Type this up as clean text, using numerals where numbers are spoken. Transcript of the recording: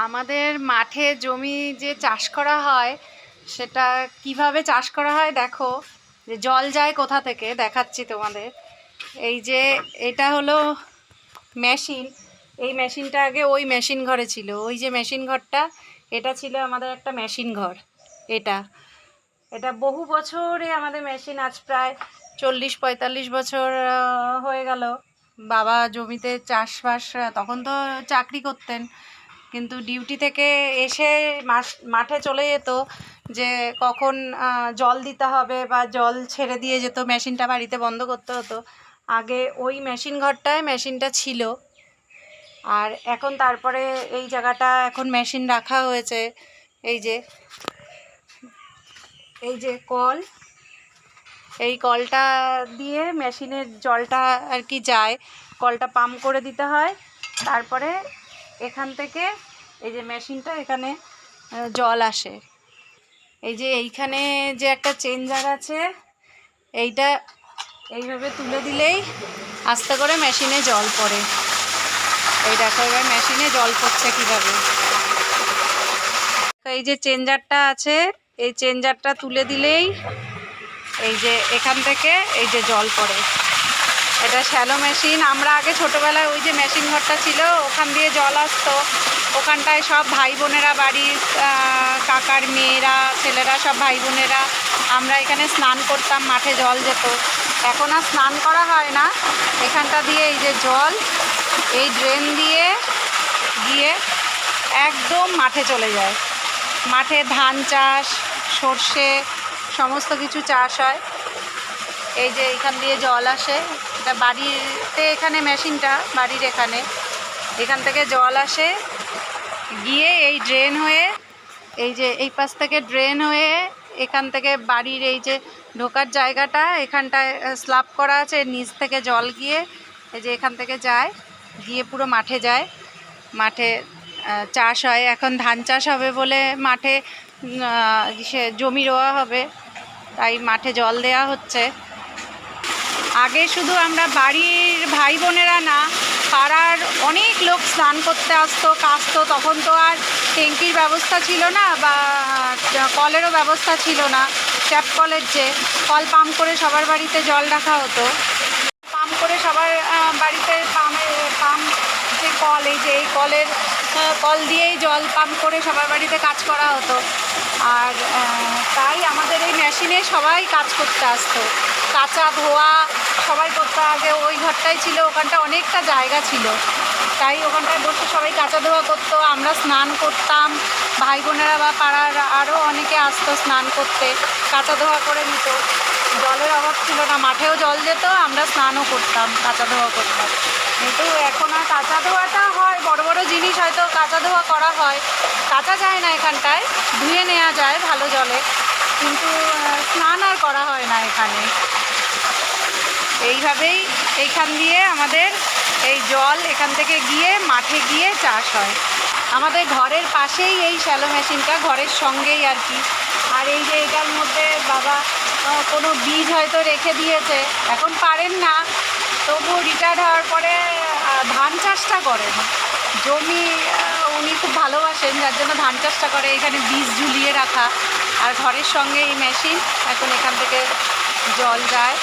আমাদের মাঠে জমি যে চাষ করা হয় সেটা কিভাবে চাষ করা হয় দেখো, যে জল যায় কোথা থেকে দেখাচ্ছি তোমাদের। এই যে এটা হলো মেশিন। এই মেশিনটা আগে ওই মেশিন ঘরে ছিল, ওই যে মেশিন ঘরটা, এটা ছিল আমাদের একটা মেশিন ঘর। এটা এটা বহু বছরে আমাদের মেশিন, আজ প্রায় 40-45 বছর হয়ে গেল। বাবা জমিতে চাষবাস, তখন তো চাকরি করতেন, কিন্তু ডিউটি থেকে এসে মাঠে চলে যেত, যে কখন জল দিতে হবে বা জল ছেড়ে দিয়ে যেত, মেশিনটা বাড়িতে বন্ধ করতে হতো। আগে ওই মেশিন ঘরটায় মেশিনটা ছিল, আর এখন তারপরে এই জায়গাটা এখন মেশিন রাখা হয়েছে। এই যে কল, এই কলটা দিয়ে মেশিনের জলটা আর কি যায়, কলটা পাম্প করে দিতে হয়। তারপরে এখান থেকে এই যে মেশিনটা, এখানে জল আসে। এই যে এইখানে যে একটা চেঞ্জার আছে, এইটা এইভাবে তুলে দিলেই আস্তে করে মেশিনে জল পড়ে। এই দেখো এবার মেশিনে জল পড়ছে কীভাবে। তো এই যে চেঞ্জারটা আছে, এই চেঞ্জারটা তুলে দিলেই এই যে এখান থেকে এই যে জল পড়ে। এটা শ্যালো মেশিন। আমরা আগে ছোটোবেলায় ওই যে মেশিন ঘরটা ছিল, ওখান দিয়ে জল আসতো, ওখানটায় সব ভাই বোনেরা, বাড়ির কাকার মেয়েরা, ছেলেরা, সব ভাই বোনেরা আমরা এখানে স্নান করতাম, মাঠে জল যেত। এখন আর স্নান করা হয় না। এখানটা দিয়ে এই যে জল এই ড্রেন দিয়ে গিয়ে একদম মাঠে চলে যায়। মাঠে ধান চাষ, সর্ষে, সমস্ত কিছু চাষ হয়। এই যে এখান দিয়ে জল আসে, এটা বাড়িতে, এখানে মেশিনটা বাড়ির এখান থেকে জল আসে গিয়ে এই ড্রেন হয়ে, এই যে এই পাশ থেকে ড্রেন হয়ে এখান থেকে বাড়ির এই যে ঢোকার জায়গাটা, এখানটায় স্ল্যাব করা আছে, নিচ থেকে জল গিয়ে এই যে এখান থেকে যায়, গিয়ে পুরো মাঠে যায়। মাঠে চাষ হয়। এখন ধান চাষ হবে বলে মাঠে জমি রোয়া হবে, তাই মাঠে জল দেওয়া হচ্ছে। আগে শুধু আমরা বাড়ির ভাই বোনেরা না, পাড়ার অনেক লোক স্নান করতে আসতো, কাচতো। তখন তো আর ট্যাঙ্কির ব্যবস্থা ছিল না বা কলেরও ব্যবস্থা ছিল না। ট্যাপ কলের যে কল, পাম্প করে সবার বাড়িতে জল রাখা হতো। পাম্প করে সবার বাড়িতে পাম্প যে কল, এই যে এই কলের কল দিয়েই জল পাম্প করে সবার বাড়িতে কাজ করা হতো। আর তাই আমাদের এই মেশিনে সবাই কাজ করতে আসতো, কাচা ধোয়া সবাই করতো। আগে ওই ঘরটাই ছিল, ওখানটা অনেকটা জায়গা ছিল, তাই ওখানটায় বসে সবাই কাচা ধোয়া করতো, আমরা স্নান করতাম। ভাই বোনেরা বা পাড়ার আরও অনেকে আসতো স্নান করতে, কাচা ধোয়া করে নিত। জলের অভাব ছিল না, মাঠেও জল যেত, আমরা স্নানও করতাম, কাচা ধোয়া করতাম। কিন্তু এখন আর কাচা ধোয়াটা হয়, বড় বড় জিনিস হয়তো কাচা ধোয়া করা হয়, কাচা যায় না এখানটায়, ধুয়ে নেওয়া যায় ভালো জলে, কিন্তু স্নান আর করা হয় না এখানে। এইভাবেই এইখান দিয়ে আমাদের এই জল এখান থেকে গিয়ে মাঠে গিয়ে চাষ হয়। আমাদের ঘরের পাশেই এই শ্যালো মেশিনটা, ঘরের সঙ্গেই আর কি। আর এই যে এটার মধ্যে বাবা কোনো বীজ হয়তো রেখে দিয়েছে, এখন পারেন না, তবু রিটায়ার্ড হওয়ার পরে ধান চাষটা করেন। জমি উনি খুব ভালোবাসেন, যার জন্য ধান চাষটা করে। এখানে বীজ ঝুলিয়ে রাখা, আর ঘরের সঙ্গে এই মেশিন, এখন এখান থেকে জল যায়।